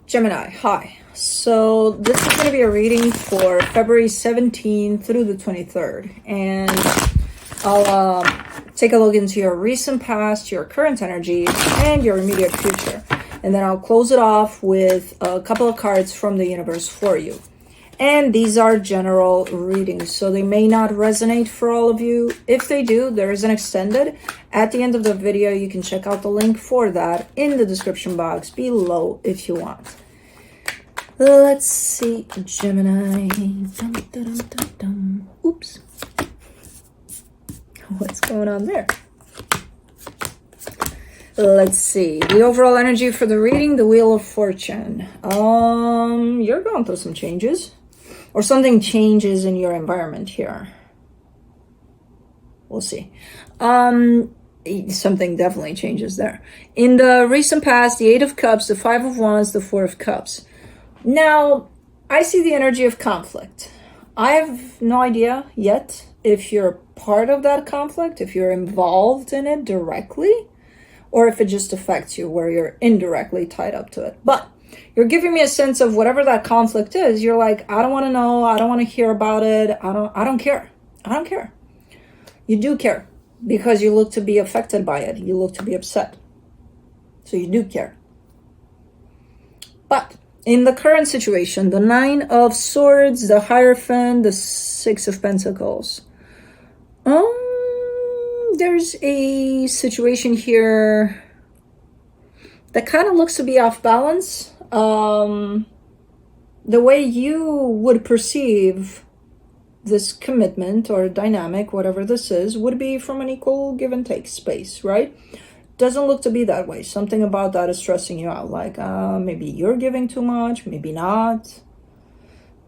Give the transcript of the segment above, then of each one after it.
Gemini, hi. So this is going to be a reading for February 17th through the 23rd. And I'll take a look into your recent past, your current energy, and your immediate future. And then I'll close it off with a couple of cards from the universe for you. And these are general readings, so they may not resonate for all of you. If they do, there is an extended. At the end of the video, you can check out the link for that in the description box below if you want. Let's see, Gemini. Dum, dum, dum, dum. Oops. What's going on there? Let's see. The overall energy for the reading, the Wheel of Fortune. You're going through some changes. Or something changes in your environment here. We'll see. Something definitely changes there. In the recent past, the Eight of Cups, the Five of Wands, the Four of Cups. Now, I see the energy of conflict. I have no idea yet if you're part of that conflict, if you're involved in it directly, or if it just affects you where you're indirectly tied up to it. But you're giving me a sense of whatever that conflict is. You're like, I don't want to know. I don't want to hear about it. I don't care. I don't care. You do care because you look to be affected by it. You look to be upset. So you do care. But in the current situation, the Nine of Swords, the Hierophant, the Six of Pentacles. There's a situation here that kind of looks to be off balance. The way you would perceive this commitment or dynamic, whatever this is, would be from an equal give and take space, right? Doesn't look to be that way. Something about that is stressing you out. Like, maybe you're giving too much, maybe not.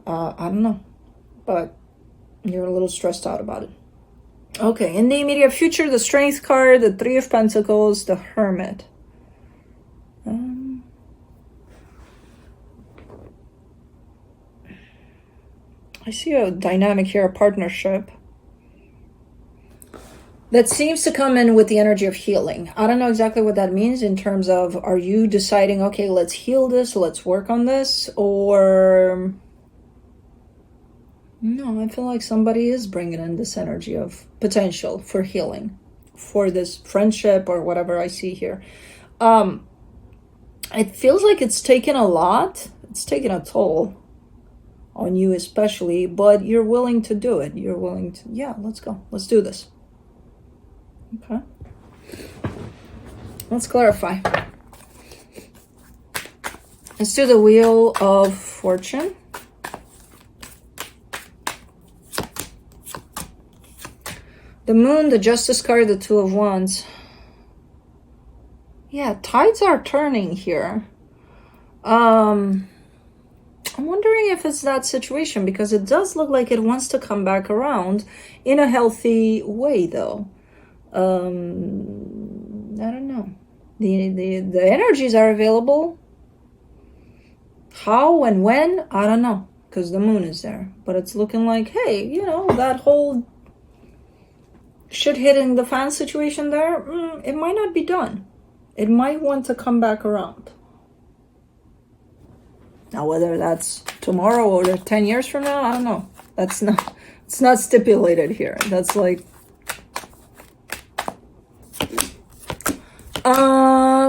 I don't know. But you're a little stressed out about it. Okay, in the immediate future, the Strength card, the Three of Pentacles, the Hermit. I see a dynamic here, a partnership that seems to come in with the energy of healing. I don't know exactly what that means in terms of, are you deciding, okay, let's heal this, let's work on this, or no, I feel like somebody is bringing in this energy of potential for healing for this friendship or whatever I see here. It feels like it's taken a lot. It's taken a toll on you especially, but you're willing to do it. You're willing to, yeah, let's go. Let's do this. Okay. Let's clarify. Let's do the Wheel of Fortune. The Moon, the Justice card, the Two of Wands. Yeah, tides are turning here. I'm wondering if it's that situation because it does look like it wants to come back around in a healthy way, though. I don't know. The energies are available. How and when, I don't know, because the Moon is there. But it's looking like, hey, you know, that whole shit hitting the fan situation there, it might not be done. It might want to come back around. Now, whether that's tomorrow or 10 years from now, I don't know. It's not stipulated here. That's like,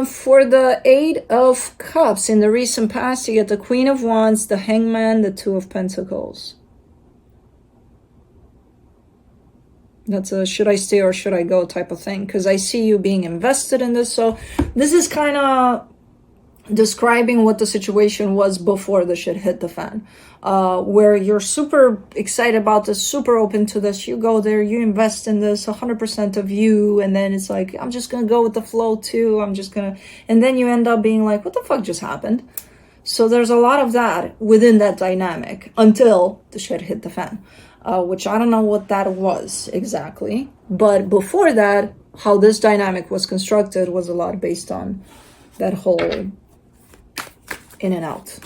for the Eight of Cups, in the recent past, you get the Queen of Wands, the Hangman, the Two of Pentacles. That's a should I stay or should I go type of thing. Because I see you being invested in this. So this is kind of describing what the situation was before the shit hit the fan. Where you're super excited about this, super open to this. You go there, you invest in this, 100% of you. And then it's like, I'm just going to go with the flow too. And then you end up being like, what the fuck just happened? So there's a lot of that within that dynamic until the shit hit the fan. Which I don't know what that was exactly. But before that, how this dynamic was constructed was a lot based on that whole in and out.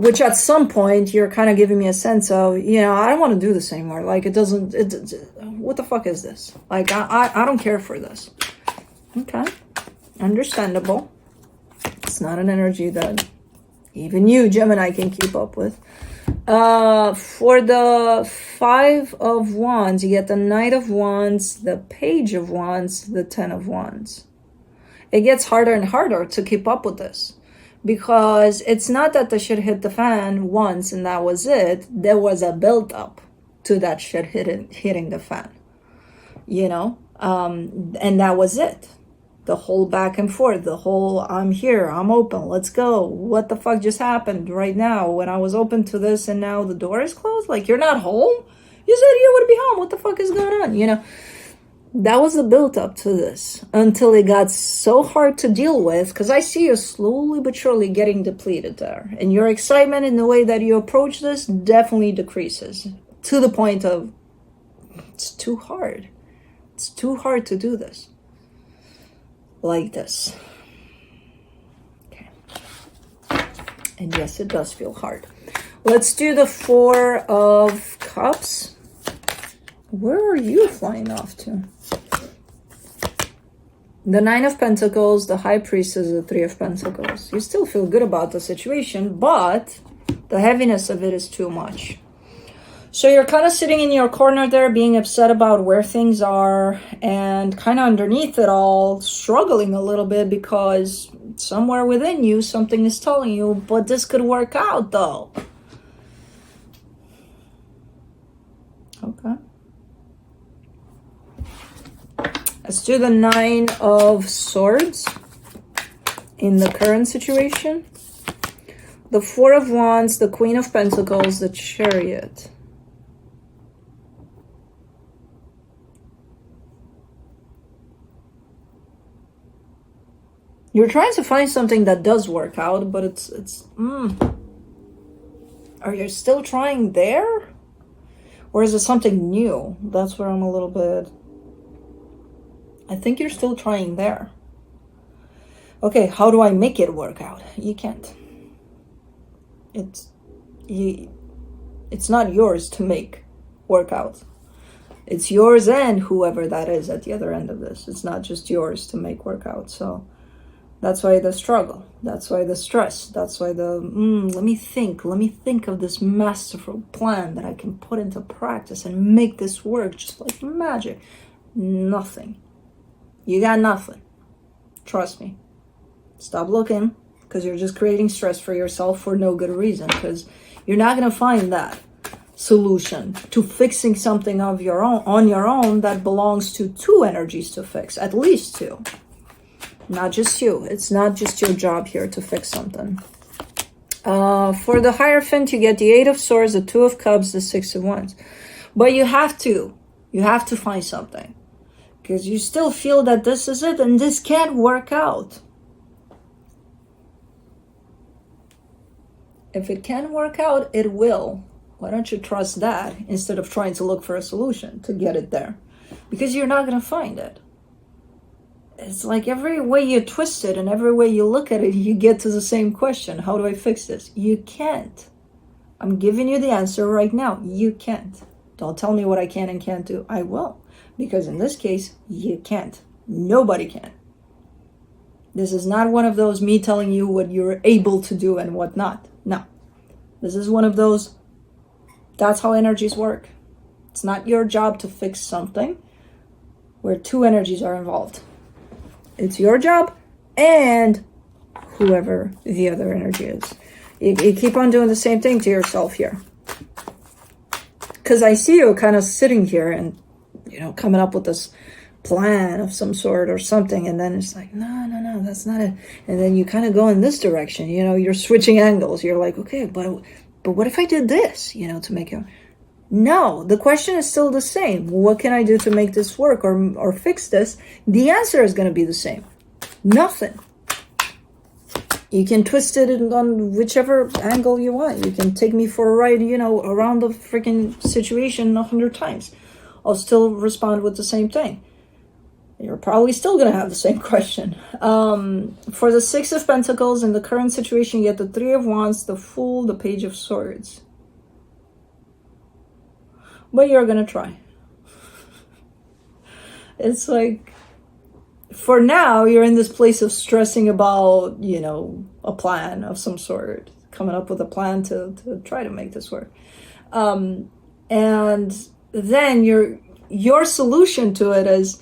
Which at some point, you're kind of giving me a sense of, you know, I don't want to do this anymore. Like, what the fuck is this? Like, I don't care for this. Okay. Understandable. It's not an energy that even you, Gemini, can keep up with. For the 5 of Wands, you get the Knight of Wands, the Page of Wands, the 10 of Wands. It gets harder and harder to keep up with this, because it's not that the shit hit the fan once and that was it. There was a build up to that shit hitting the fan, you know, and that was it. The whole back and forth, the whole I'm here, I'm open, let's go. What the fuck just happened right now when I was open to this and now the door is closed? Like, you're not home? You said you would be home. What the fuck is going on? You know, that was the build up to this until it got so hard to deal with, because I see you slowly but surely getting depleted there. And your excitement in the way that you approach this definitely decreases to the point of it's too hard. It's too hard to do this. Like this. Okay. And yes, it does feel hard. Let's do the 4 of Cups. Where are you flying off to? The 9 of Pentacles, the High Priestess, the 3 of Pentacles. You still feel good about the situation, but the heaviness of it is too much. So you're kind of sitting in your corner there, being upset about where things are, and kind of underneath it all, struggling a little bit because somewhere within you, something is telling you, but this could work out though. Okay. Let's do the 9 of Swords in the current situation. The 4 of Wands, the Queen of Pentacles, the Chariot. You're trying to find something that does work out, but Are you still trying there? Or is it something new? That's where I'm a little bit... I think you're still trying there. Okay, how do I make it work out? You can't. It's not yours to make work out. It's yours and whoever that is at the other end of this. It's not just yours to make work out. So that's why the struggle. That's why the stress. That's why the, let me think of this masterful plan that I can put into practice and make this work just like magic. Nothing. You got nothing. Trust me. Stop looking, because you're just creating stress for yourself for no good reason, because you're not going to find that solution to fixing something of your own on your own that belongs to 2 energies to fix, at least 2. Not just you. It's not just your job here to fix something. For the Hierophant, you get the 8 of Swords, the 2 of Cups, the 6 of Wands. But you have to find something, because you still feel that this is it and this can't work out. If it can work out, it will. Why don't you trust that instead of trying to look for a solution to get it there? Because you're not going to find it. It's like every way you twist it and every way you look at it, you get to the same question. How do I fix this? You can't. I'm giving you the answer right now. You can't. Don't tell me what I can and can't do. I will. Because in this case, you can't. Nobody can. This is not one of those me telling you what you're able to do and what not. No. This is one of those, that's how energies work. It's not your job to fix something where 2 energies are involved. It's your job and whoever the other energy is. You keep on doing the same thing to yourself here. Because I see you kind of sitting here and, coming up with this plan of some sort or something, and then it's like, no, that's not it. And then you kind of go in this direction, you're switching angles. You're like, okay, but what if I did this, to make it... No, the question is still the same. What can I do to make this work or fix this? The answer is going to be the same. Nothing. You can twist it on whichever angle you want. You can take me for a ride, around the freaking situation 100 times. I'll still respond with the same thing. You're probably still going to have the same question. For the 6 of Pentacles, in the current situation, you get the 3 of Wands, the Fool, the Page of Swords. But you're going to try. It's like, for now, you're in this place of stressing about, a plan of some sort, coming up with a plan to try to make this work. And then your solution to it is,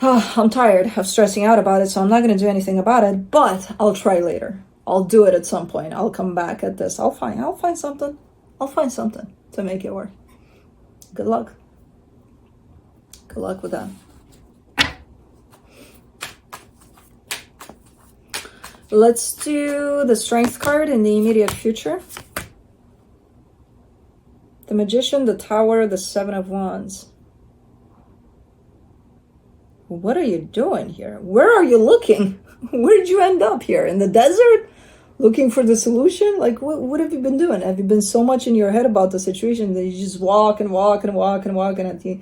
oh, I'm tired of stressing out about it, so I'm not going to do anything about it, but I'll try later. I'll do it at some point. I'll come back at this. I'll find something. I'll find something to make it work. Good luck. Good luck with that. Let's do the Strength card in the immediate future. The Magician, the Tower, the Seven of Wands. What are you doing here? Where are you looking? Where did you end up here? In the desert? Looking for the solution? Like, what have you been doing? Have you been so much in your head about the situation that you just walk and walk and walk and walk, and at the,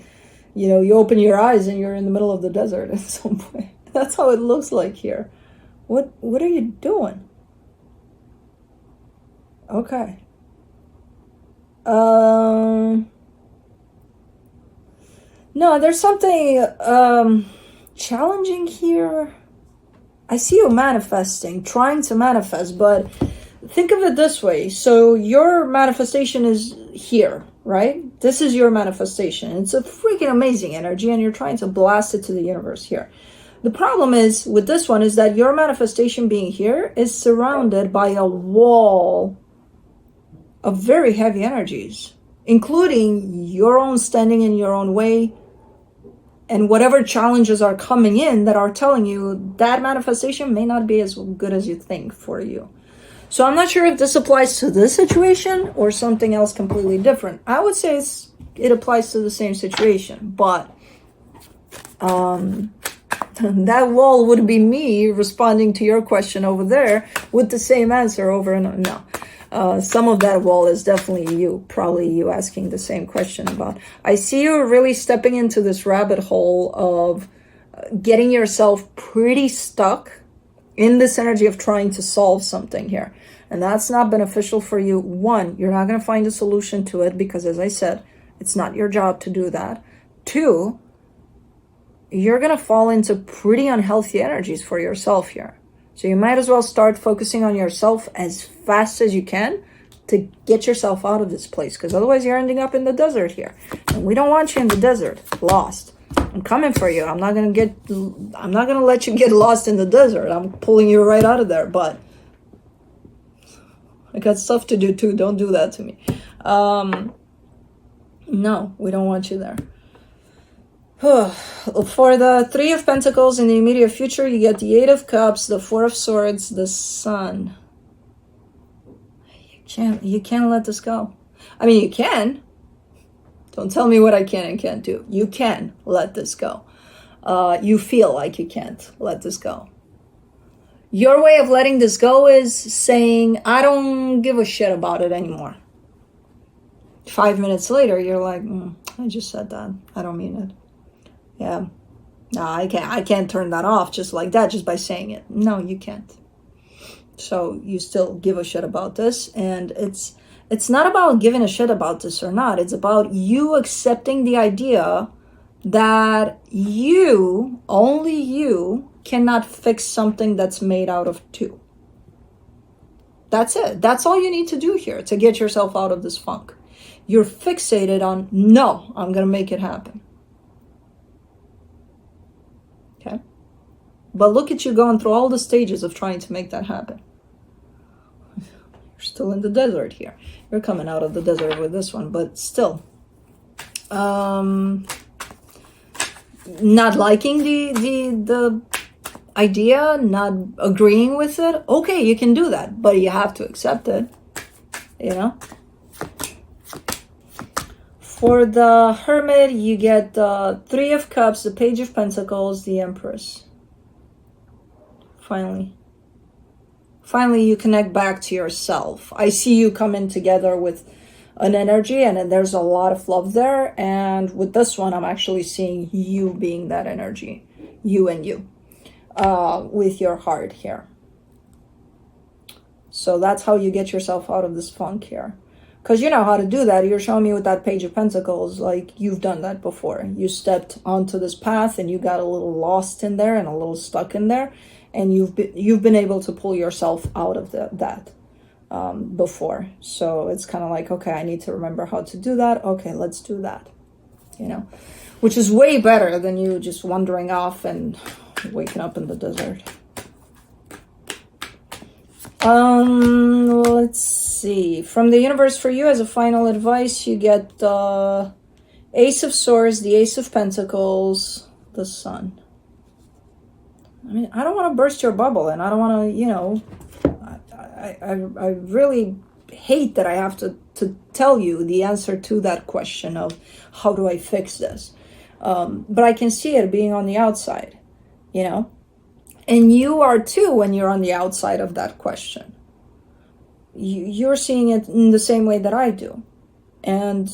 you open your eyes and you're in the middle of the desert at some point? That's how it looks like here. What are you doing? Okay. No, there's something challenging here. I see you manifesting, trying to manifest, but think of it this way. So your manifestation is here, right? This is your manifestation. It's a freaking amazing energy, and you're trying to blast it to the universe here. The problem is with this one is that your manifestation being here is surrounded by a wall of very heavy energies, including your own standing in your own way, and whatever challenges are coming in that are telling you that manifestation may not be as good as you think for you. So I'm not sure if this applies to this situation or something else completely different. I would say it applies to the same situation, but that wall would be me responding to your question over there with the same answer over and over. No. Some of that wall is definitely you, probably you asking the same question about. I see you really stepping into this rabbit hole of getting yourself pretty stuck in this energy of trying to solve something here. And that's not beneficial for you. One, you're not going to find a solution to it because, as I said, it's not your job to do that. Two, you're going to fall into pretty unhealthy energies for yourself here. So you might as well start focusing on yourself as fast as you can to get yourself out of this place, because otherwise you're ending up in the desert here. And we don't want you in the desert, lost. I'm coming for you. I'm not going to let you get lost in the desert. I'm pulling you right out of there, but I got stuff to do too. Don't do that to me. No, we don't want you there. For the Three of Pentacles in the immediate future, you get the Eight of Cups, the Four of Swords, the Sun. You can't let this go. I mean, you can. Don't tell me what I can and can't do. You can let this go. You feel like you can't let this go. Your way of letting this go is saying, I don't give a shit about it anymore. 5 minutes later, you're like, I just said that. I don't mean it. Yeah. No, I can't turn that off just like that, just by saying it. No, you can't. So you still give a shit about this, and it's not about giving a shit about this or not. It's about you accepting the idea that you, only you, cannot fix something that's made out of two. That's it. That's all you need to do here to get yourself out of this funk. You're fixated on, no, I'm going to make it happen. Okay? But look at you going through all the stages of trying to make that happen. You're still in the desert here. You're coming out of the desert with this one, but still. Not liking the idea, not agreeing with it. Okay, you can do that, but you have to accept it. You know? For the Hermit, you get the Three of Cups, the Page of Pentacles, the Empress. Finally, you connect back to yourself. I see you coming together with an energy, and there's a lot of love there. And with this one, I'm actually seeing you being that energy. You and you. With your heart here. So that's how you get yourself out of this funk here. Because you know how to do that. You're showing me with that Page of Pentacles, like you've done that before. You stepped onto this path and you got a little lost in there and a little stuck in there, and you've been able to pull yourself out of that before. So it's kind of like, okay, I need to remember how to do that. Okay, let's do that. You know, which is way better than you just wandering off and waking up in the desert. Let's see. From the universe for you, as a final advice, you get the Ace of Swords, the Ace of Pentacles, the Sun. I mean, I don't want to burst your bubble, and I don't want to, you know, I really hate that I have to tell you the answer to that question of how do I fix this. But I can see it being on the outside, you know. And you are too when you're on the outside of that question. You're seeing it in the same way that I do. And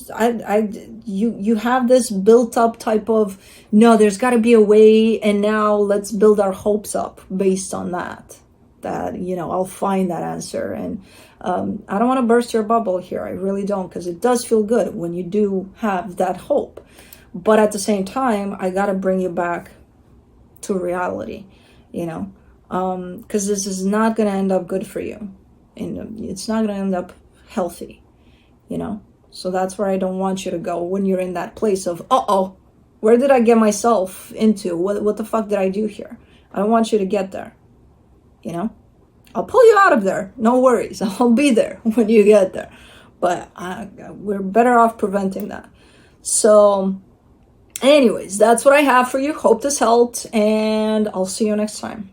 you have this built up type of, no, there's got to be a way, and now let's build our hopes up based on that, you know, I'll find that answer. And I don't want to burst your bubble here. I really don't, because it does feel good when you do have that hope. But at the same time, I got to bring you back to reality. You know, because this is not going to end up good for you, and it's not going to end up healthy, you know. So that's where I don't want you to go when you're in that place of, uh-oh, where did I get myself into? What the fuck did I do here? I don't want you to get there, you know. I'll pull you out of there, no worries. I'll be there when you get there, but we're better off preventing that. So anyways, that's what I have for you. Hope this helped, and I'll see you next time.